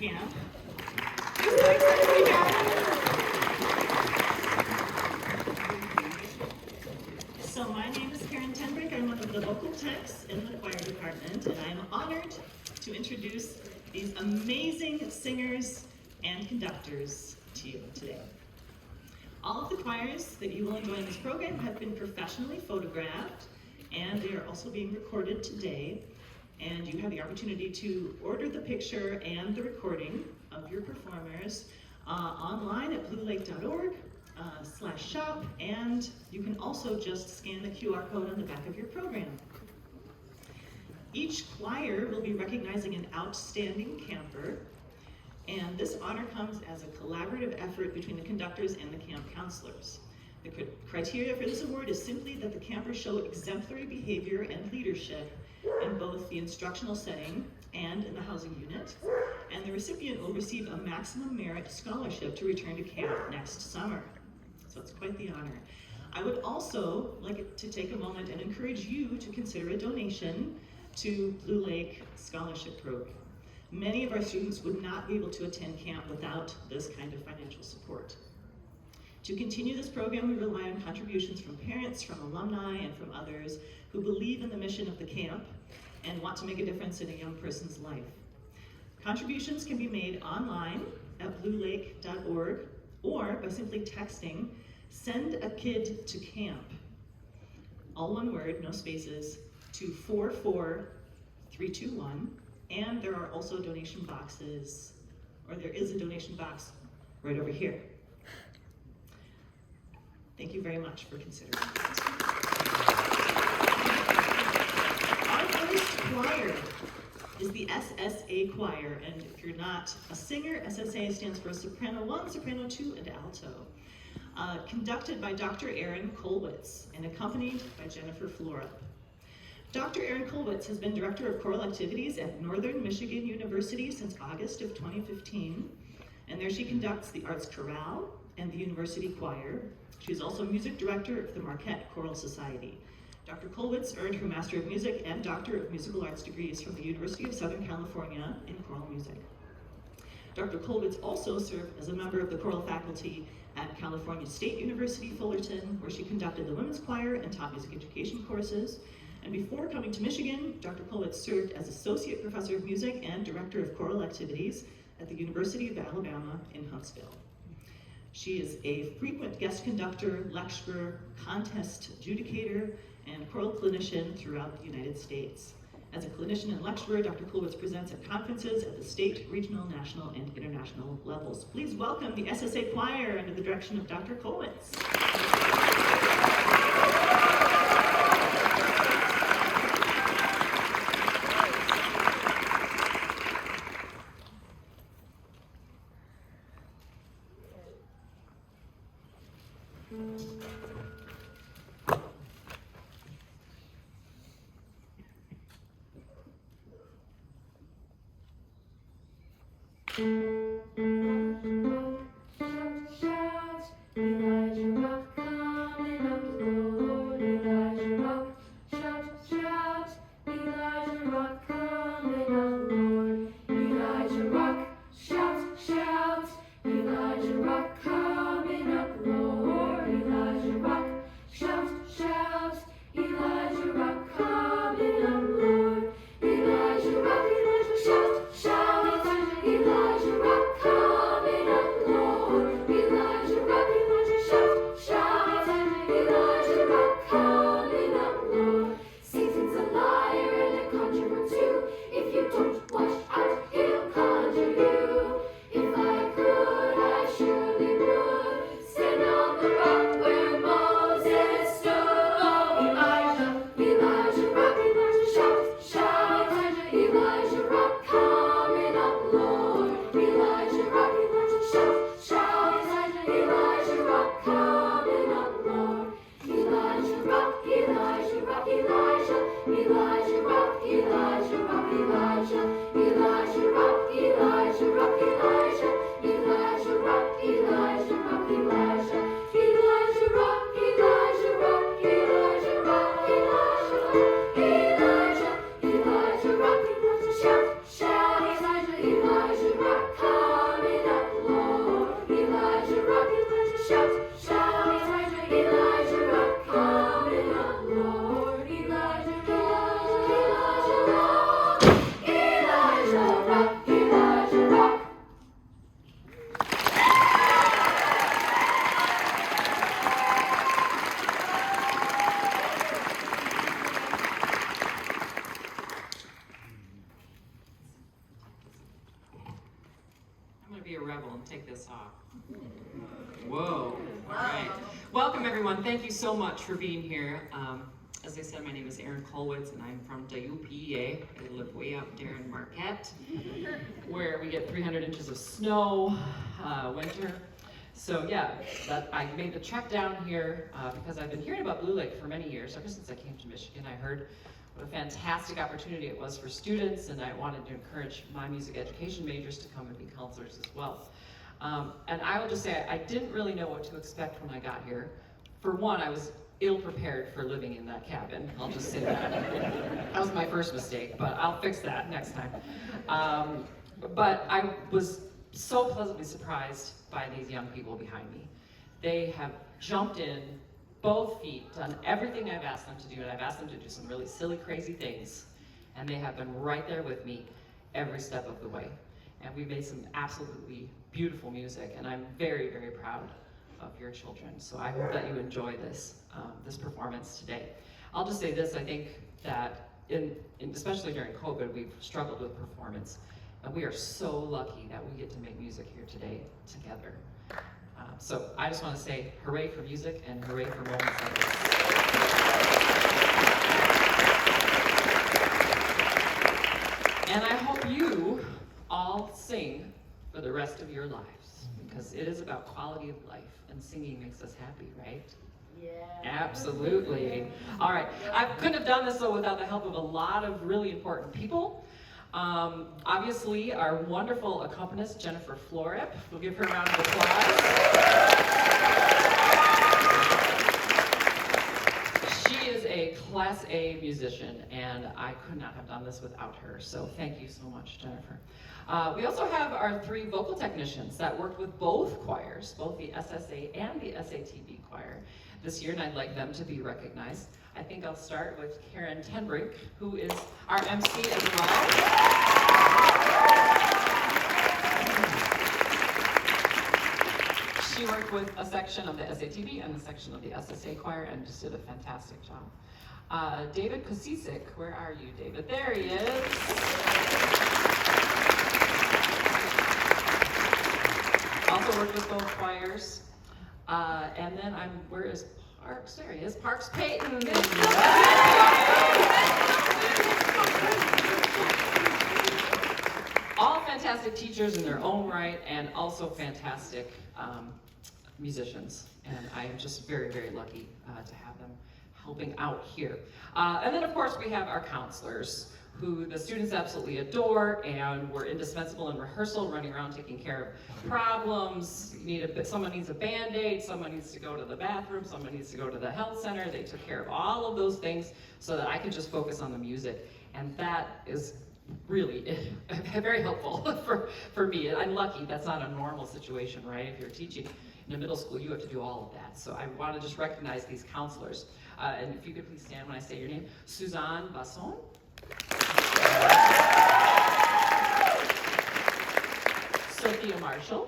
camp. I'm so excited to be here. So my name is Karen Tenbrick. I'm one of the vocal techs in the choir department, and I'm honored to introduce these amazing singers and conductors to you today. All of the choirs that you will enjoy in this program have been professionally photographed, and they are also being recorded today. And you have the opportunity to order the picture and the recording of your performers online at bluelake.org/shop, and you can also just scan the QR code on the back of your program. Each choir will be recognizing an outstanding camper, and this honor comes as a collaborative effort between the conductors and the camp counselors. The criteria for this award is simply that the campers show exemplary behavior and leadership in both the instructional setting and in the housing unit, and the recipient will receive a maximum merit scholarship to return to camp next summer. So it's quite the honor. I would also like to take a moment and encourage you to consider a donation to Blue Lake Scholarship Program. Many of our students would not be able to attend camp without this kind of financial support. To continue this program, we rely on contributions from parents, from alumni, and from others who believe in the mission of the camp and want to make a difference in a young person's life. Contributions can be made online at bluelake.org or by simply texting "Send a Kid to Camp," all one word, no spaces, to 44321, and there are also donation boxes, or there is a donation box right over here. Thank you very much for considering that. Our first choir is the SSA choir, and if you're not a singer, SSA stands for Soprano 1, Soprano 2, and Alto. Conducted by Dr. Aaron Kolwitz and accompanied by Jennifer Flora. Dr. Aaron Kolwitz has been Director of Choral Activities at Northern Michigan University since August of 2015, and there she conducts the Arts Chorale and the University Choir. She's also Music Director of the Marquette Choral Society. Dr. Kolwitz earned her Master of Music and Doctor of Musical Arts degrees from the University of Southern California in choral music. Dr. Kolwitz also served as a member of the choral faculty at California State University, Fullerton, where she conducted the women's choir and taught music education courses. And before coming to Michigan, Dr. Kolwitz served as Associate Professor of Music and Director of Choral Activities at the University of Alabama in Huntsville. She is a frequent guest conductor, lecturer, contest adjudicator, and choral clinician throughout the United States. As a clinician and lecturer, Dr. Kolwitz presents at conferences at the state, regional, national, and international levels. Please welcome the SSA Choir under the direction of Dr. Kolwitz. Elijah rock, be a rebel and take this off. Whoa. All right. Welcome, everyone. Thank you so much for being here. As I said, my name is Erin Kolwitz, and I'm from WPA. I live way out there in Marquette, where we get 300 inches of snow winter. So yeah, I made the trek down here because I've been hearing about Blue Lake for many years. Ever since I came to Michigan, I heard what a fantastic opportunity it was for students, and I wanted to encourage my music education majors to come and be counselors as well. And I will just say, I didn't really know what to expect when I got here. For one, I was ill-prepared for living in that cabin. I'll just say that. That was my first mistake, but I'll fix that next time. But I was so pleasantly surprised by these young people behind me. They have jumped in, both feet, done everything I've asked them to do, and I've asked them to do some really silly, crazy things, and they have been right there with me every step of the way. And we've made some absolutely beautiful music, and I'm very, very proud of your children. So I hope that you enjoy this performance today. I'll just say this, I think that especially during COVID, we've struggled with performance, and we are so lucky that we get to make music here today together. So I just want to say hooray for music and hooray for moments like this. And I hope you all sing for the rest of your lives, because it is about quality of life, and singing makes us happy, right? Yeah. Absolutely. All right. I couldn't have done this though without the help of a lot of really important people. Obviously, our wonderful accompanist, Jennifer Florep. We'll give her a round of applause. She is a Class A musician, and I could not have done this without her, so thank you so much, Jennifer. We also have our 3 vocal technicians that worked with both choirs, both the SSA and the SATB choir this year, and I'd like them to be recognized. I think I'll start with Karen Tenbrink, who is our MC as well. She worked with a section of the SATB and a section of the SSA choir and just did a fantastic job. David Kosisik, where are you, David? There he is. Also worked with both choirs. And then where is Parks? There he is, Parks Payton. All fantastic teachers in their own right, and also fantastic musicians. And I am just very, very lucky to have them helping out here. And then of course we have our counselors, who the students absolutely adore and were indispensable in rehearsal, running around taking care of problems. Someone needs a Band-Aid, someone needs to go to the bathroom, someone needs to go to the health center. They took care of all of those things so that I could just focus on the music. And that is really very helpful for me. I'm lucky, that's not a normal situation, right? If you're teaching in a middle school, you have to do all of that. So I want to just recognize these counselors. And if you could please stand when I say your name. Suzanne Basson. Sophia Marshall.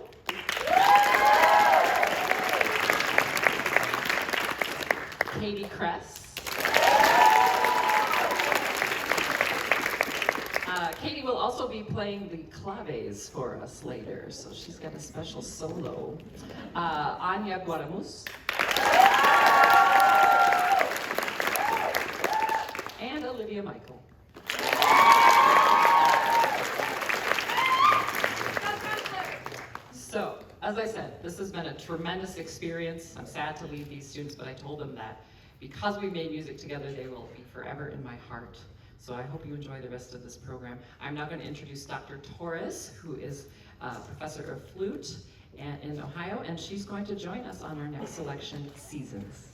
Katie Kress. Katie will also be playing the claves for us later, so she's got a special solo. Anya Guadamus. And Olivia Michael. So, as I said, this has been a tremendous experience. I'm sad to leave these students, but I told them that because we made music together, they will be forever in my heart. So I hope you enjoy the rest of this program. I'm now going to introduce Dr. Torres, who is a professor of flute in Ohio, and she's going to join us on our next selection, Seasons.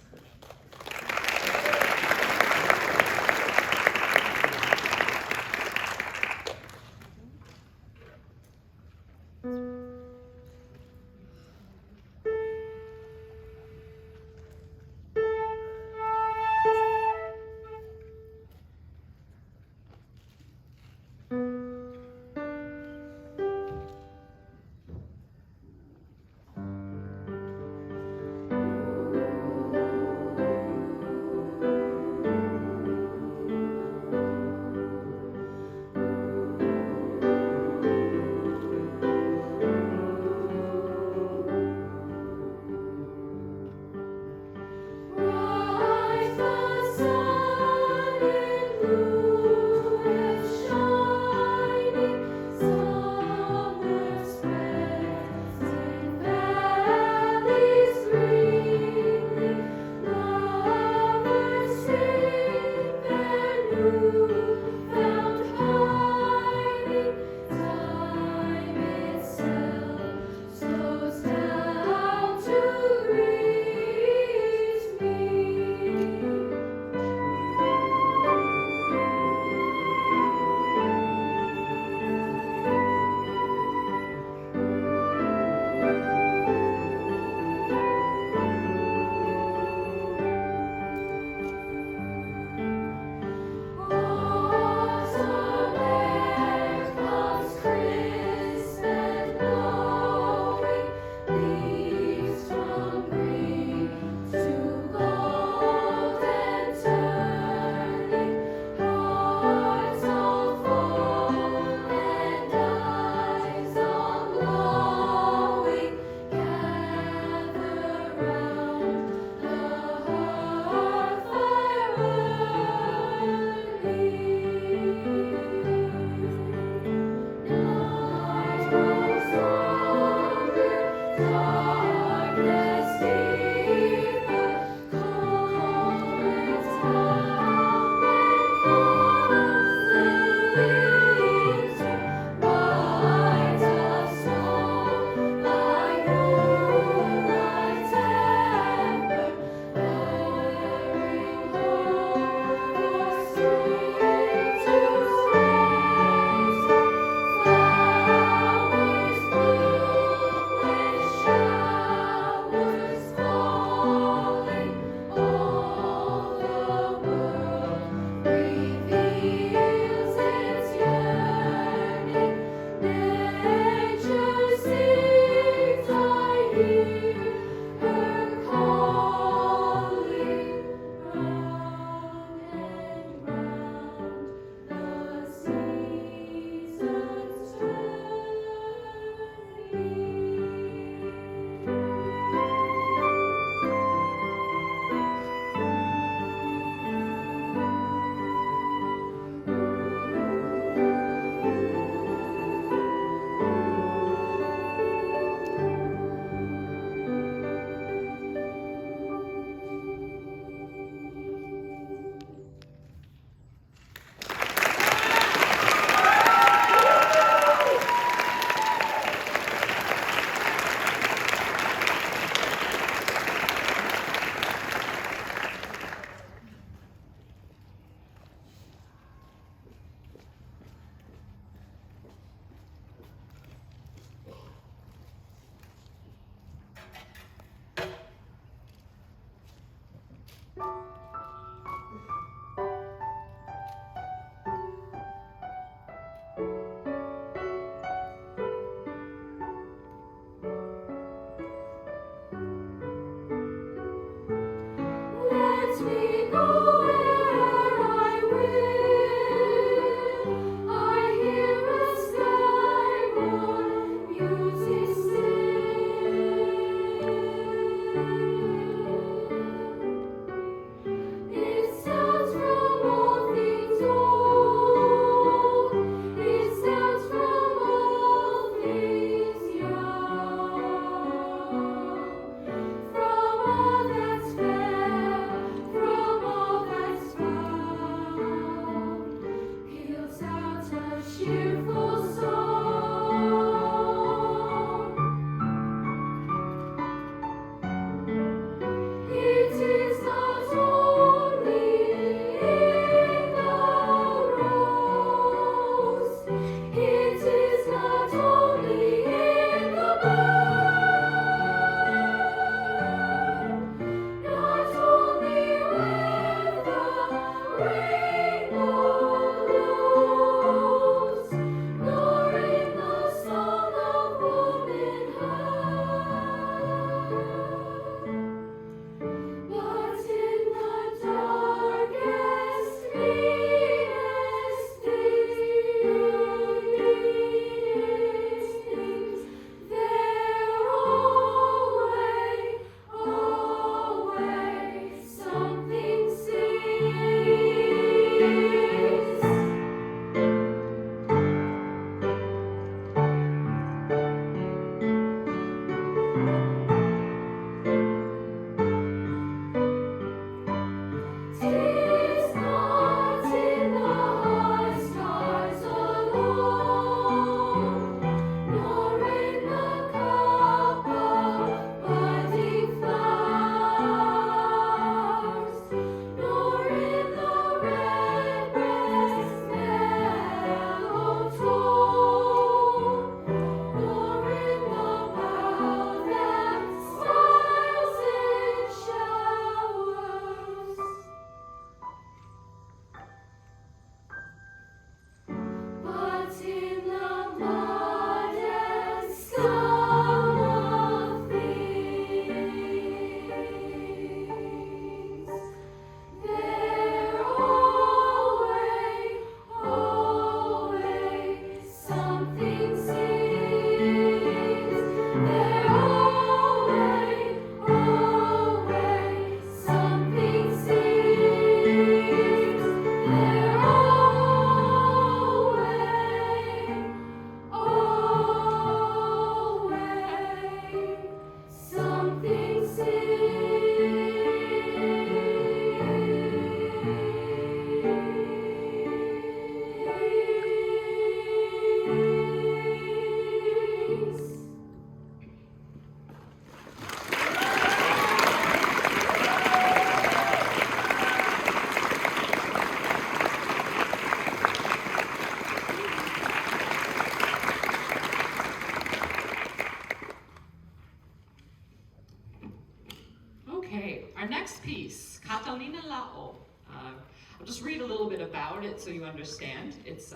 I'll just read a little bit about it so you understand. It's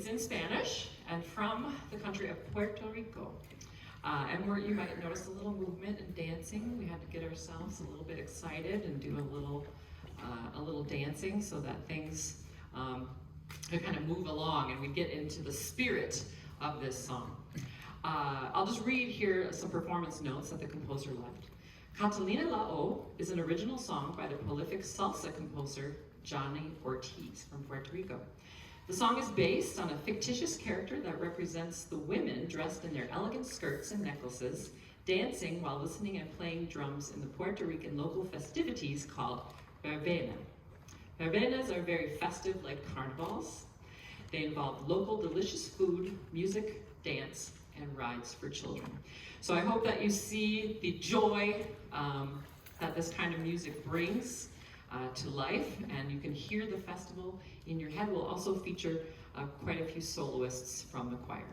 in Spanish and from the country of Puerto Rico. And you might notice a little movement and dancing. We had to get ourselves a little bit excited and do a little dancing so that things could kind of move along and we get into the spirit of this song. I'll just read here some performance notes that the composer left. Catalina La O is an original song by the prolific salsa composer Johnny Ortiz from Puerto Rico. The song is based on a fictitious character that represents the women dressed in their elegant skirts and necklaces, dancing while listening and playing drums in the Puerto Rican local festivities called verbena. Verbenas are very festive like carnivals. They involve local delicious food, music, dance, and rides for children. So I hope that you see the joy that this kind of music brings to life, and you can hear the festival in your head. We'll also feature quite a few soloists from the choir.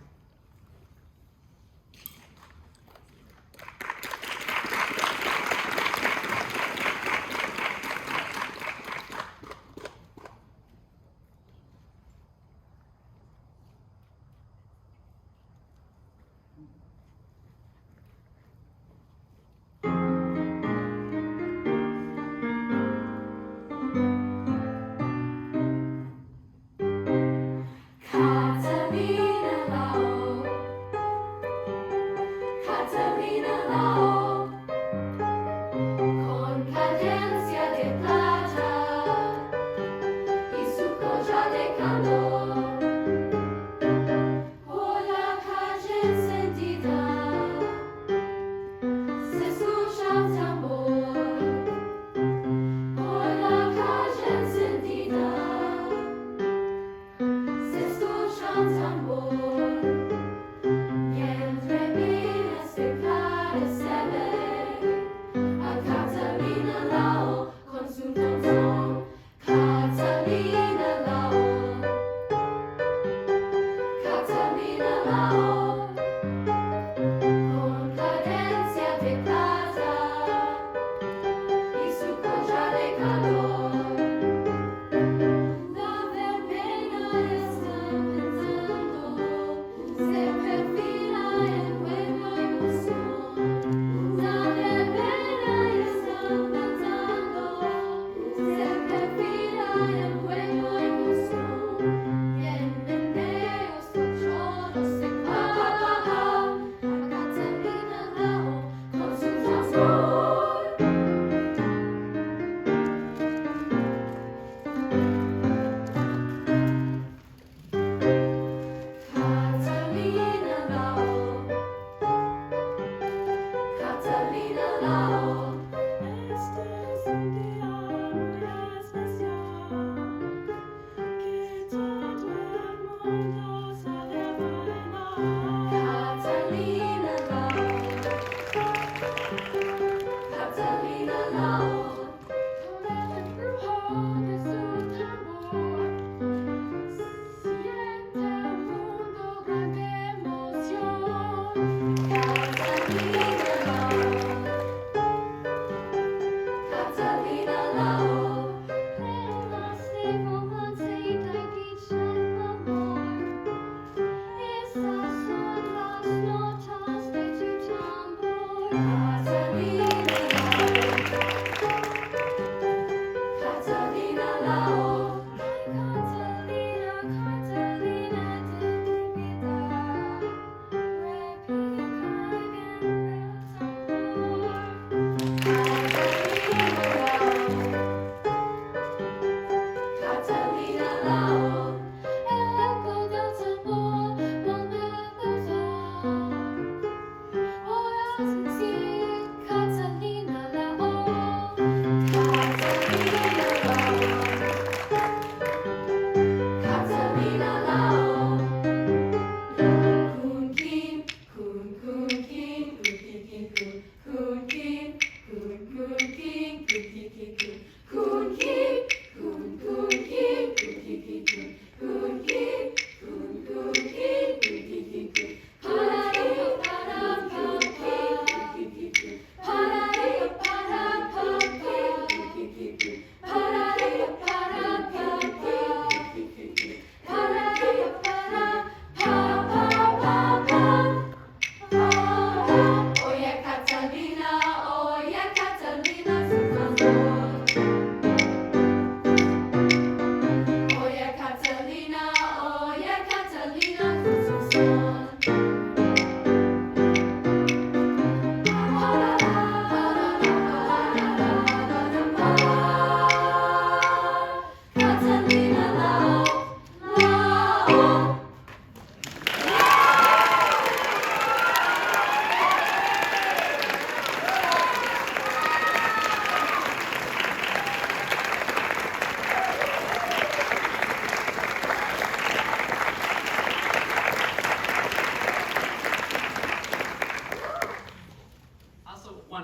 Catalina,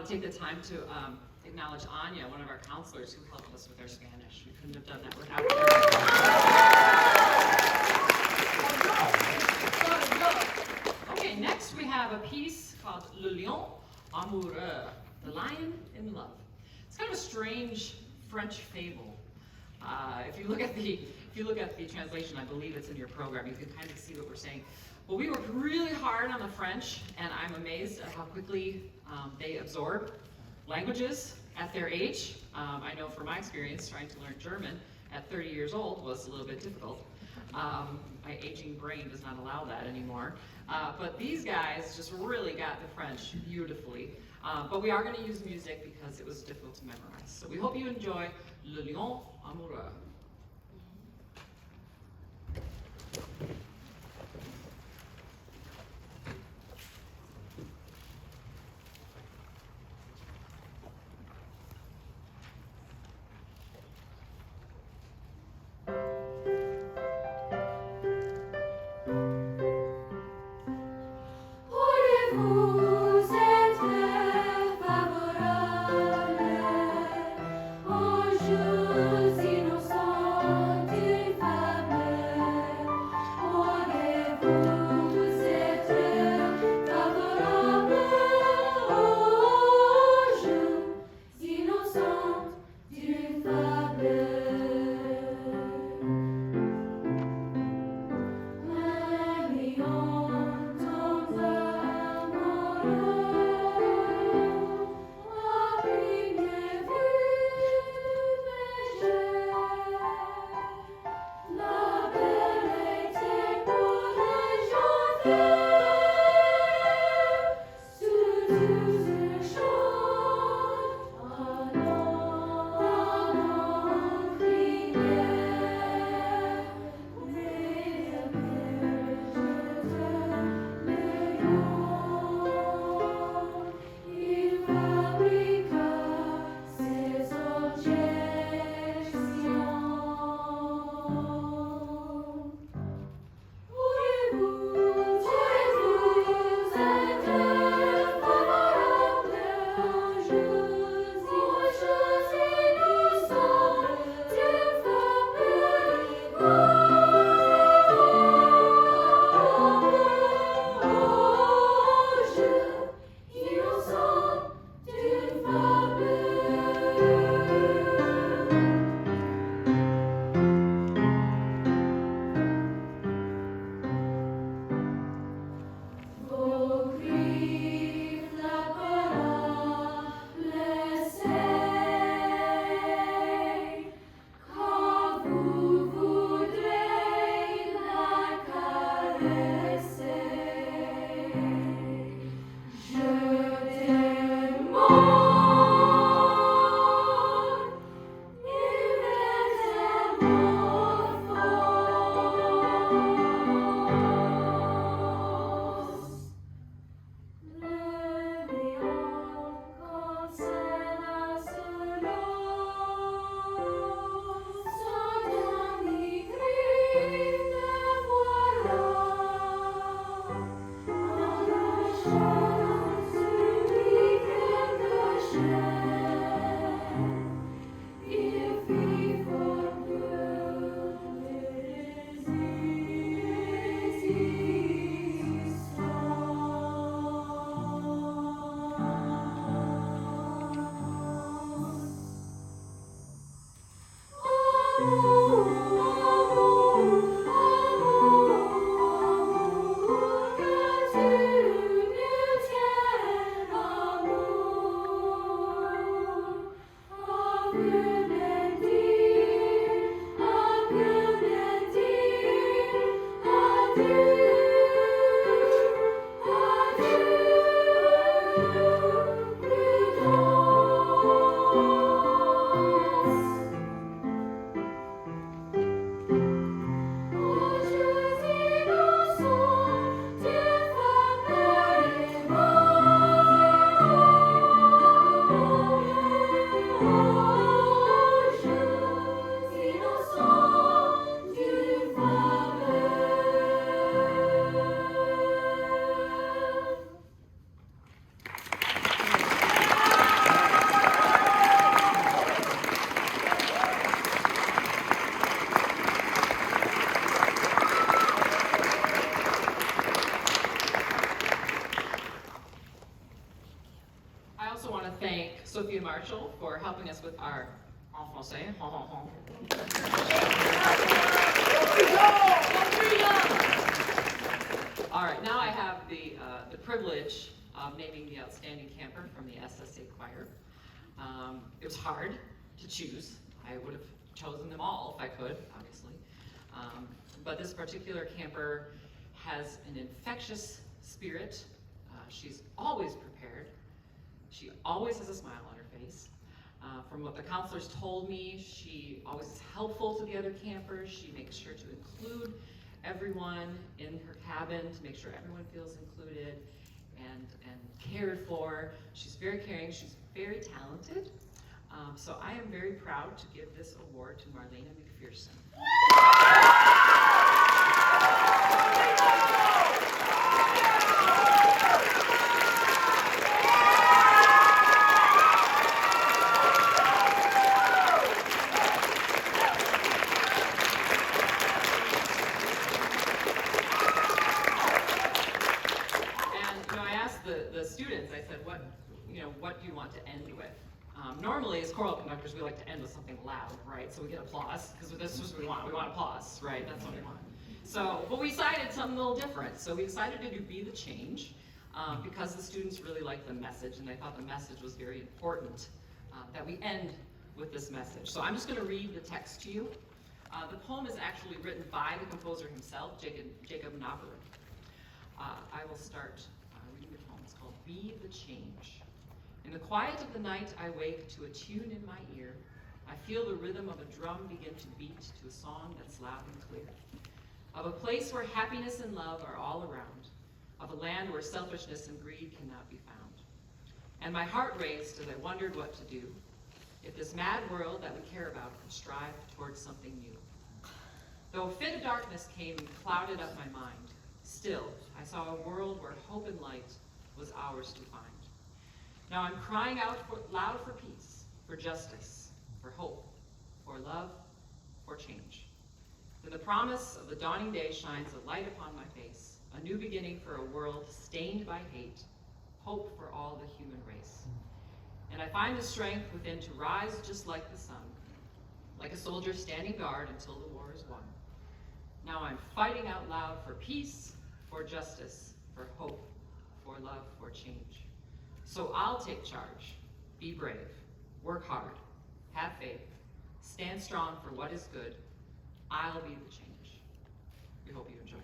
Take the time to acknowledge Anya, one of our counselors who helped us with our Spanish. We couldn't have done that without her. Okay, next we have a piece called Le Lion Amoureux, the lion in love. It's kind of a strange French fable. If you look at the translation, I believe it's in your program, you can kind of see what we're saying. Well, we worked really hard on the French, and I'm amazed at how quickly they absorb languages at their age. I know from my experience, trying to learn German at 30 years old was a little bit difficult. My aging brain does not allow that anymore. But these guys just really got the French beautifully. But we are going to use music because it was difficult to memorize. So we hope you enjoy Le Lion Amoureux. Sophia Marshall for helping us with our en français. All right, now I have the privilege of naming the outstanding camper from the SSA choir. It was hard to choose. I would have chosen them all if I could, obviously. But this particular camper has an infectious spirit. She's always prepared. She always has a smile on her face. From what the counselors told me, she always is helpful to the other campers. She makes sure to include everyone in her cabin to make sure everyone feels included and cared for. She's very caring. She's very talented. So I am very proud to give this award to Marlena McPherson. The students, I said, what do you want to end with? Normally, as choral conductors, we like to end with something loud, right? So we get applause, because this is what we want. We want applause, right? That's what we want. So, but we decided something a little different. So we decided to do Be the Change, because the students really liked the message, and they thought the message was very important, that we end with this message. So I'm just going to read the text to you. The poem is actually written by the composer himself, Jacob Knopper. I will start reading the poem. It's called Be the Change. In the quiet of the night, I wake to a tune in my ear. I feel the rhythm of a drum begin to beat to a song that's loud and clear. Of a place where happiness and love are all around. Of a land where selfishness and greed cannot be found. And my heart raced as I wondered what to do if this mad world that we care about could strive towards something new. Though a fit of darkness came and clouded up my mind, still I saw a world where hope and light was ours to find. Now I'm crying out loud for peace, for justice, for hope, for love, for change. Then the promise of the dawning day shines a light upon my face, a new beginning for a world stained by hate, hope for all the human race. And I find the strength within to rise just like the sun, like a soldier standing guard until the war is won. Now I'm fighting out loud for peace, for justice, for hope, for love, for change. So I'll take charge, be brave, work hard, have faith, stand strong for what is good. I'll be the change. We hope you enjoy.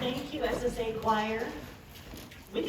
Thank you, SSA Choir.